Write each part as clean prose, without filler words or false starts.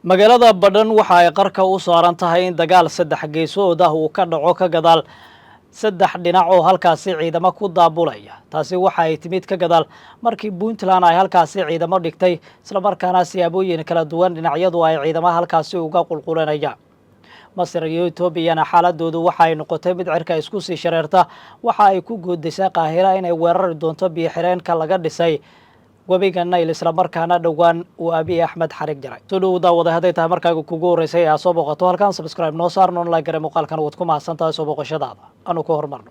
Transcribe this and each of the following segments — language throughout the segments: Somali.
magaalada Badhan waxa ay qarka u saaran tahay in dagaal saddex geesood ah uu ka dhaco ka gadaal saddex dhinac oo halkaasi ciidamo ku daabulaya. Taasi waxa ay timid ka gadaal markii Puntland ay halkaasi ciidamo dhigtay isla markaana siyaabooyin kala duwan dhinacyadu ay ciidamo halkaasi uga qulqulanayaan. Masar iyo Etoobiyana xaaladoodu waxa ay noqotay mid cirka isku sii shareerta waxa ay ku guudaysay Qaahira inay weerari doonto biyo xireenka laga dhisay webiga Nile isla markaana dhawaan uu Abiy Ahmed xarig jaray. Soo dhawaada haday tahay markaaga kugu horeysay aad soo booqato halkan subscribe noo saar noon like muuqaalkan waad ku mahadsantahay soo booqashadaada. Anu ku hormarno.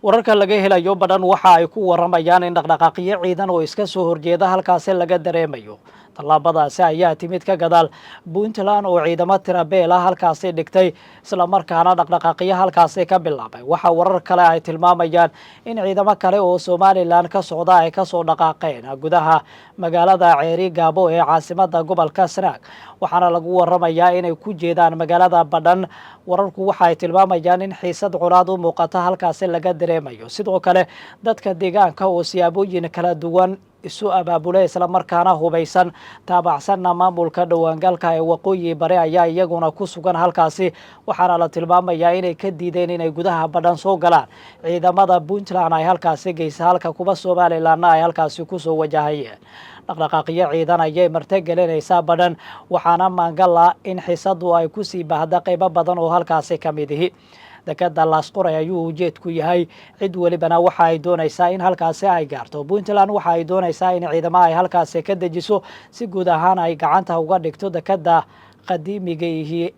Wararka laga helayo Badhan waxa ay ku waramayaan in dhaqdhaqaaqyo ciidan oo iska soo horjeeda halkaasi laga dareemayo. Tallaabadaasi ayaa timid ka gadaal Puntland oo ciidamo tira beel ah halkaasi dhigtay isla markaana dhaqdhaqaaqyo halkaasi ka bilaabay. Waxa warar kale ay tilmaamayaan in ciidamo kale oo Somaliland ka socda ay ka soo dhaqaaqeen gudaha magaalada Ceeri Gaabo ee caasimadda gobolka Sanaag. Waxaana lagu waramayaa inay ku jeedaan magaalada Badhan. Wararku waxa ay tilmaamayaan in xiisad colaad u muuqata halkaasi laga dareemayo. Sidoo kale dadka deegaanka oo siyaabooyin kala duwan isu abaabulay isla markaana hubeysan taabacsanna maamulka dhawaangalka ee waqooyi bari ayaa iyaguna ku sugan halkaasi. Waxaana la tilmaamayaa inay ka diideen inay gudaha Badhan soo galaan ciidamada Puntland ay halkaasi geysa halka kuba Somalilandna ay halkaasi ku soo wajahayeen. dhaqdhaqaaqyo ciidan ayay martigelinaysaa Badhan waxaana maangala in xiisadu ay ku sii baahda qaybo badan oo halkaasi ka mid ihi. dekada Laasqoray ayuu ujeedku yahay cid walibana waxa ay doonaysaa in halkaasi ay gaarto. Puntland waxa ay doonaysaa in ciidamo ay halkaasi ka dejiso si guud ahaan ay gacanta uga dhigto dekada qadiimiga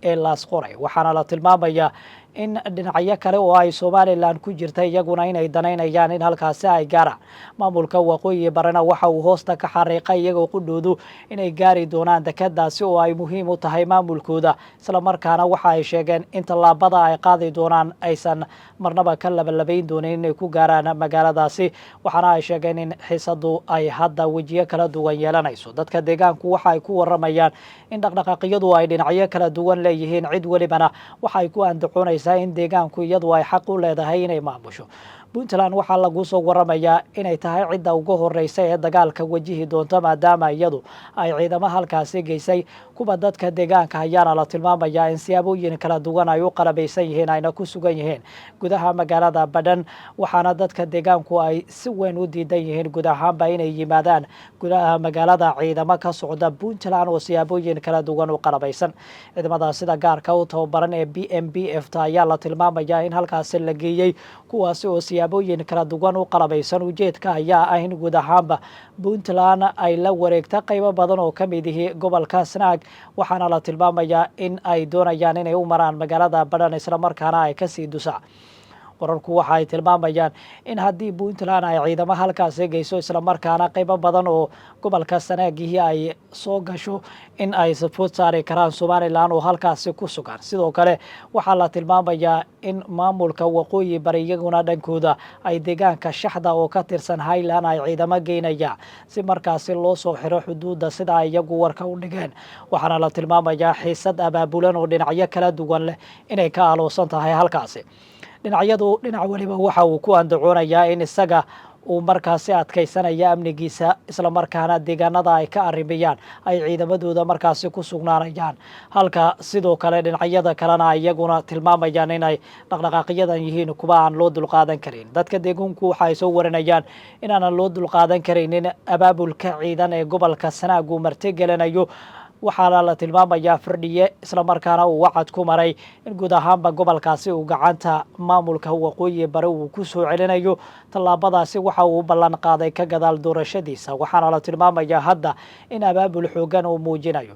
ee Laasqoray. Waxaana la tilmaamayaa in dhinacyo kale oo ay Somaliland ku jirta iyaguna inay danaynayaan in halkaasi ay gaaraan. Maamulka waqooyi barina waxa uu hoosta ka xariiqay iyagoo qudhoodu inay gaari doonaan dekadaasi oo ay muhiim u tahay maamulkooda. Isla markaana waxa ay sheegeen in tallaabada ay qaadi doonaan aysan marnaba ka labalabayn doonin inay ku gaaraan magaaladaasi. Waxaana ay sheegeen in xiisadu ay hadda wejiyo kala duwan yeelanayso. Dadka deegaanku waxa ay ku waramayaan in dhaqdhaqaaqyadu ay dhinacyo kala duwan leeyihiin. Cid walibana waxa ay ku andacoonaysaa in deegaanku iyadu ay xaq u leedahay inay maamusho. Puntland waxaa lagu soo waramayaa inay tahay cidda ugu horeysa ee dagaalka wajihi doonta maadaama iyadu ay ciidamo halkaasi geysay. Kuba dadka deegaanka ayaana la tilmaamayaa in siyaabooyin kala duwan ay u qalabaysan yihiin ayna ku sugan yihiin gudaha magaalada Badhan. Waxaana dadka deegaanku ay si weyn u diidan yihiin guud ahaanba inay yimaadaan gudaha magaalada ciidamo ka socda Puntland oo siyaabooyin kala duwan u qalabaysan. ciidamada sida gaarka u tababaran ee BMPF ayaa la tilmaamayaa in halkaasi la geeyay kuwaasi oo siyaabooyin kala duwan u qalabaysan. Ujeedka ayaa ah in guud ahaanba Puntland ay la wareegta qaybo badan oo ka mid ihi gobolka Sanaag. Waxaana la tilmaamayaa in ay doonayaan inay u maraan magaalada Badhan isla markaana ay kasii dusaan. wararku waxa ay tilmaamayaan in haddii Puntland ay ciidamo halkaasi geyso isla markaana qaybo badan oo gobolka Sanaagii ay soo gasho in ay support saari karaan Somaliland oo halkaasi ku sugan. Sidoo kale waxa la tilmaamayaa in maamulka waqooyi bari iyaguna dhankooda ay deegaanka shaxda oo ka tirsan Highland ay ciidamo geynayaan si markaasi loo soo xiro xuduudda sida ay iyagu warka u dhigeen. Waxaana la tilmaamayaa xiisad abaabulan oo dhinacyo kala duwan leh inay ka aloosan tahay halkaasi. dhinac waliba waxa uu ku andacoonayaa in isaga uu markaasi adkaysanaya amnigiisa isla markaana deegaanada ay ka arrimayaan ay ciidamadooda markaasi ku sugnaanayaan. halka sidoo kale dhinacyada kalena iyaguna tilmaamayaan inay dhaqdhaqaaqyadan yihiin kuwa aan loo dulqaadan karin. dadka deegaanku waxa ay soo waranayaan inaanan loo dulqaadan karaynin abaabulka ciidan ee gobolka Sanaag uu martigelinayo. waxaana la tilmaamayaa firdhiye isla markaana uu wacad ku maray in guud ahaanba gobolkaasi uu gacanta maamulka waqooyi bari uu ku soo celinayo. tallaabadaasi waxa uu ballan qaaday ka gadaal doorashadiisa. waxaana la tilmaamayaa hadda in abaabul xoogan uu muujinayo.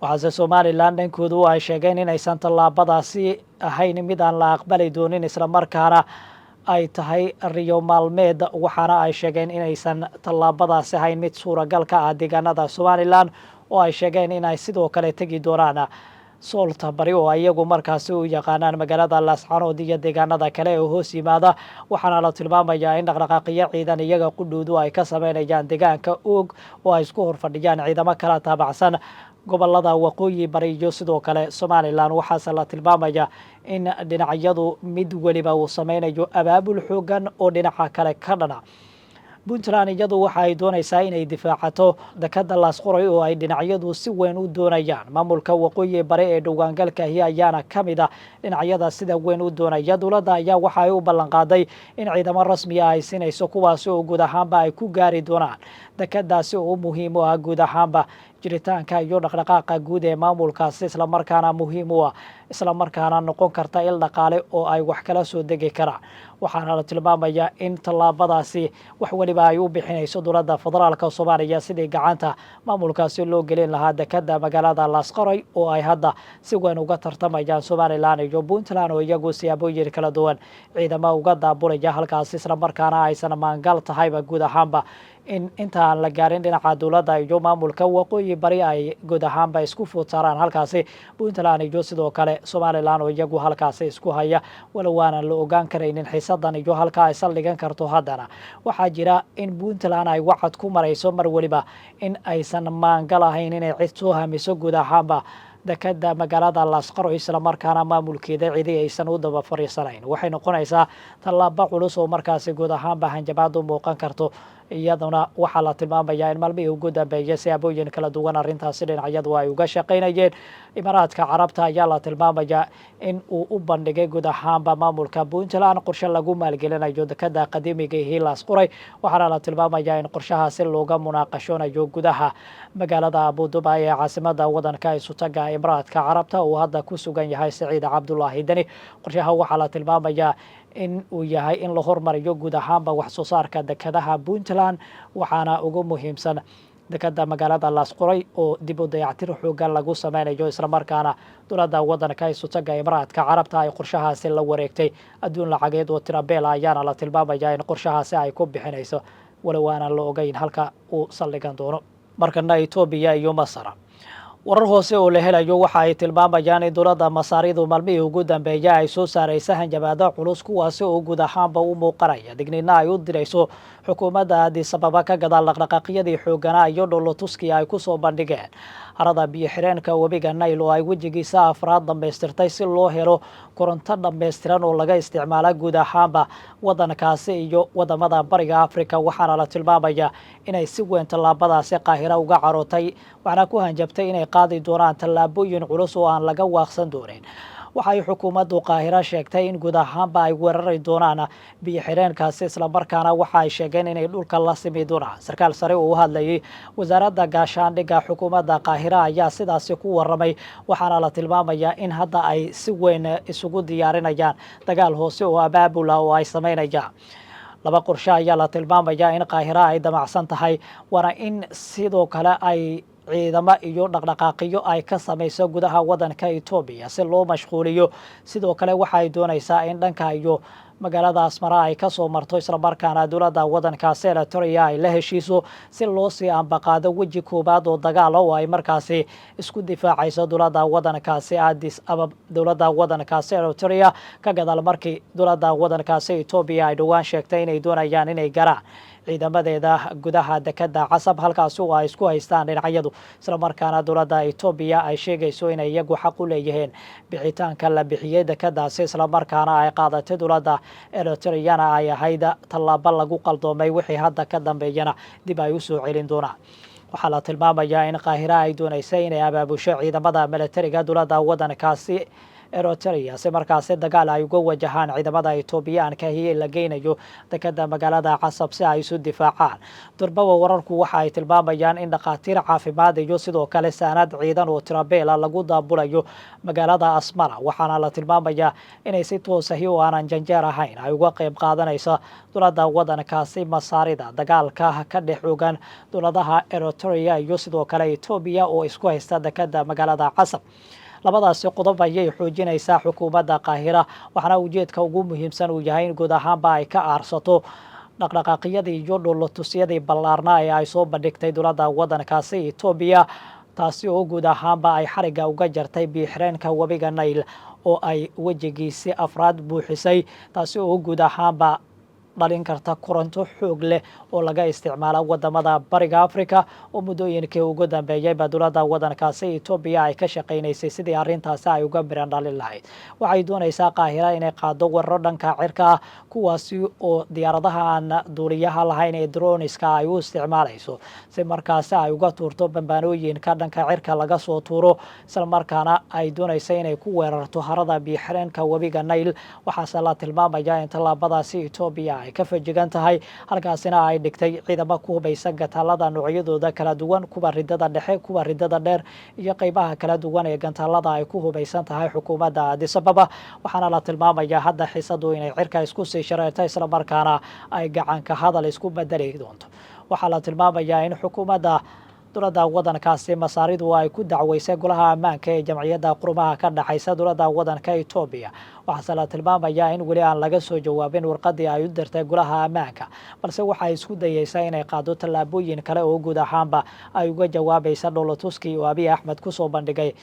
waxaase Somaliland dhankoodu ay sheegeen inaysan tallaabadaasi ahayn mid aan la aqbali doonin isla markaana ay tahay riyo maalmeed. waxaana ay sheegeen inaysan tallaabadaasi ahayn mid suuragal ka ah deegaanada Somaliland oo ay sheegeen in ay sidoo kale tegi doonaan Soolta bari oo iyagu markaasi u yaqaanaan magaalada Laascaanood iyo deegaanada kale ee hoos yimaada. waxaana la tilmaamayaa in dhaqdhaqaaqyo ciidan iyaga qudhoodu ay ka sameynayaan deegaanka Og oo ay isku horfadhiyaan ciidamo kala taabacsan gobolada waqooyi bari iyo sidoo kale Somaliland. waxaase la tilmaamayaa in dhinacyadu mid waliba uu sameynayo abaabul xoogan oo dhinaca kale ka dhana. puntland iyadu waxa ay doonaysaa inay difaacato dekada laasqoray oo ay dhinacyadu si weyn u doonayaan. maamulka waqooyi bari ee dhowgaangalkaahi ayaana ka mid ah dhinacyada sida weyn u doonaya. dowladda ayaa waxa ay u ballanqaaday in ciidamo rasmiya ay siinayso kuwaasi oo guud ahaanba ay ku gaari doonaan dekadaasi oo muhiim u ah guud ahaanba jiritaanka iyo dhaqdhaqaaqa guud ee maamulkaasi, islamarkaana muhiim u ah, islamarkaana noqon karta il dhaqaale oo ay wax kala soo degi karaan. waxaana la tilmaamayaa in tallaabadaasi wax weliba ay u bixinayso dowladda federaalka soomaaliya sidii gacanta maamulkaasi loo gelin lahaa dekada magaalada laasqoray oo ay hadda si weyn uga tartamayaan somalilan iyo puntland oo iyagu siyaabooyin kala duwan ciidamo uga daabulaya halkaasi, islamarkaana aysan maangal tahayba guud ahaanba in intaan la gaarin dhinaca dowladda iyo maamulka waqooyi bari ay guud ahaanba isku food saaraan halkaasi puntland iyo sidoo kale somalilan oo iyagu halkaasi isku haya. walow waanan la ogaan karaynin xiisadan iyo halkaa ay saldhigan karto, haddana waxaa jira in puntland ay wacad ku marayso mar weliba in aysan maangal ahayn inay cid soo hamiso guud ahaanba dekada magaalada laasqoray, islamarkaana maamulkeeda cidi aysan u daba fariisanayn. waxay noqonaysaa tallaabo culus oo markaasi guud ahaanba hanjabaad u muuqan karto. iyaduna waxaa la tilmaamayaa in maalmihii ugu dambeeyay siyaabooyin kala duwan arrintaasi dhinacyadu ay uga shaqaynayeen. imaaraadka carabta ayaa la tilmaamayaa in uu u bandhigay guud ahaanba maamulka puntland qorshe lagu maalgelinayo dekada qadiimiga ee laasqoray, waxaana la tilmaamayaa in qorshahaasi looga munaaqashoonayo gudaha magaalada abudubai ee caasimada wadanka isutaga imaaraadka carabta uu hadda ku sugan yahay Saciid Cabdulaahi Deni. qorshaha waxaa la tilmaamayaa in uu yahay in la hormariyo guud ahaanba wax soo saarka dekadaha puntland, waxaana ugu muhiimsan dekada magaalada laasqoray oo dib u dayactir xoogan lagu sameynayo, islamarkaana dowladda wadanka isutaga imaaraadka carabta ay qorshahaasi la wareegtay adduun lacageed oo tirabeel ayaana la tilmaamayaa in qorshahaasi ay ku bixinayso, walow aanan la ogeyn halka uu saldhigan doono. markana Itoobiya iyo Masar, warar hoose oo la helayo waxa ay tilmaamayaan in dowladda masaaridu maalmihii ugu dambeeyay ay soo saaraysa hanjabaado culus, kuwaasi oo guud ahaanba u muuqanaya digniina ay u dirayso xukuumadda Addis Ababa ka gadaal dhaqdhaqaaqyadii xooganaa iyo dhoolotuskii ay ku soo bandhigeen harada biyo xireenka webiga Nile oo ay wejigiisa afraad dhammaystirtay si loo helo koronto dhammaystiran oo laga isticmaala guud ahaanba wadankaasi iyo wadamada bariga Afrika. waxaana la tilmaamayaa inay si weyn tallaabadaasi Qaahira uga carootay, waxaana ku hanjabtay inay qaadi doonaan tallaabooyin culus oo aan laga waaqsan doonin. waxay xukuumaddu Qaahira sheegtay in guud ahaanba ay weerari doonaan biyo xireenkaasi, islamarkaana waxa ay sheegeen inay dhulka la simi doonaan. sarkaal sare oo u hadlayay wasaaradda gaashaandhigga xukuumadda Qaahira ayaa sidaasi ku waramay, waxaana la tilmaamayaa in hadda ay si weyn isugu diyaarinayaan dagaal hoose oo abaabula oo ay sameynayaan. laba qorshe ayaa la tilmaamayaa in Qaahira ay damacsan tahay, waana in sidoo kale ay ciidamo iyo dhaqdhaqaaqiyo ay ka samayso gudaha wadanka Itoobiya si loo mashquuliyo. sidoo kale waxa ay doonaysaa in dhanka iyo magaalada Asmara ay ka soo marto, islamarkaana dowladda wadankaasi Eritrea ay la heshiiso si loo sii ambaqaado weji koobaad oo dagaal oo ay markaasi isku difaacayso dowladda wadankaasi Addis Ababa. dowladda wadankaasi Eritrea ka gadaal markii dowladda wadankaasi Itoobiya ay dhowaan sheegtay inay doonayaan inay garaan ciidamadeeda gudaha dekada Casab, halkaasi oo ay isku haystaan dhinacyadu, islamarkaana dowladda Itoobiya ay sheegayso inay iyagu xaq u leeyihiin bixitaanka la bixiyay dekadaasi, islamarkaana ay qaadatay dowladda Eritreana ay ahayd tallaabo lagu qaldoomay, wixii hadda ka dambeeyana dib ay u soo celin doonaan. waxaa la tilmaamayaa in Qaahira ay doonaysay inay abaabusho ciidamada militariga dowladda wadankaasi Eritrea si markaasi dagaal ay uga wajahaan ciidamada Itoobiyaanka ee la geynayo dekada magaalada Casab si ay isu difaacaan. durbaba wararku waxa ay tilmaamayaan in dhaqaatiir caafimaad iyo sidoo kale saanad ciidan oo tirabeela lagu daabulayo magaalada Asmara, waxaana la tilmaamayaa inay si toos ah oo aanan janjeer ahayn ay uga qayb qaadanayso dowladda wadankaasi Masaarida dagaalka ka dhex ogan dowladaha Eritrea iyo sidoo kale Itoobiya oo isku haysta dekada magaalada Casab. labadaasi qodob ayay xoojinaysaa xukuumadda Qaahira, waxaana ujeedka ugu muhiimsan uu yahay in guud ahaanba ay ka aarsato dhaqdhaqaaqyadii iyo dhoolotusyadii ballaarnaa ee ay soo bandhigtay dowladda wadankaasi Itoobiya, taasi oo guud ahaanba ay xariga uga jartay biyo xireenka webiga Nile oo ay wejigiisi afraad buuxisay, taasi oo guud ahaanba dhalin karta koronto xoog leh oo laga isticmaalo wadamada bariga Afrika oo muddooyinkii ugu dambeeyayba dowladda waddankaasi Itoobiya ay ka shaqaynaysay sidii arrintaasi ay uga miran dhalin lahayd. Waxay doonaysaa Qaahira inay qaado weeraro dhanka cirka ah kuwaasi oo diyaaradaha aan duuliyaha lahayn ee droniska ay u isticmaalayso si markaasi ay uga tuurto bambaanooyinka dhanka cirka laga soo tuuro, isla markaana ay doonaysa inay ku weerarto harada biyo-xireenka webiga Nile. waxaase la tilmaamayaa in tallaabadaasi Itoobiya ay ka fajigan tahay, halkaasina ay dhigtay ciidamo ku hubaysan gantaalada noocyadooda kala duwan, kuwa ridada dhexe, kuwa ridada dheer iyo qaybaha kala duwan ee gantaalada ay ku hubaysan tahay xukuumadda Addis Ababa. waxaana la tilmaamayaa hadda xiisadu inay cirka isku sii shareerto, isla markaana ay gacanka hadal isku bedeli doonto. waxaa la tilmaamayaa in xukuumadda dowladda waddankaasi Masaaridu ay ku dacweysay golaha ammaanka ee jamciyadda qurumaha ka dhaxaysa dowladda waddanka Itoobiya. waxaase la tilmaamayaa in weli aan laga soo jawaabin warqadii ay u dirtay golaha ammaanka, balse waxay isku dayeysaa inay qaado tallaabooyin kale oo guud ahaanba ay uga jawaabaysa dhoolatuskii oo Abiy Axmed ku soo bandhigay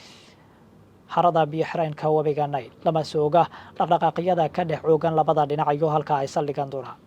harada biyo-xireenka webiga Nile. lama sooga dhaqdhaqaaqyada ka dhex oogan labada dhinac iyo halka ay saldhigan doonaan.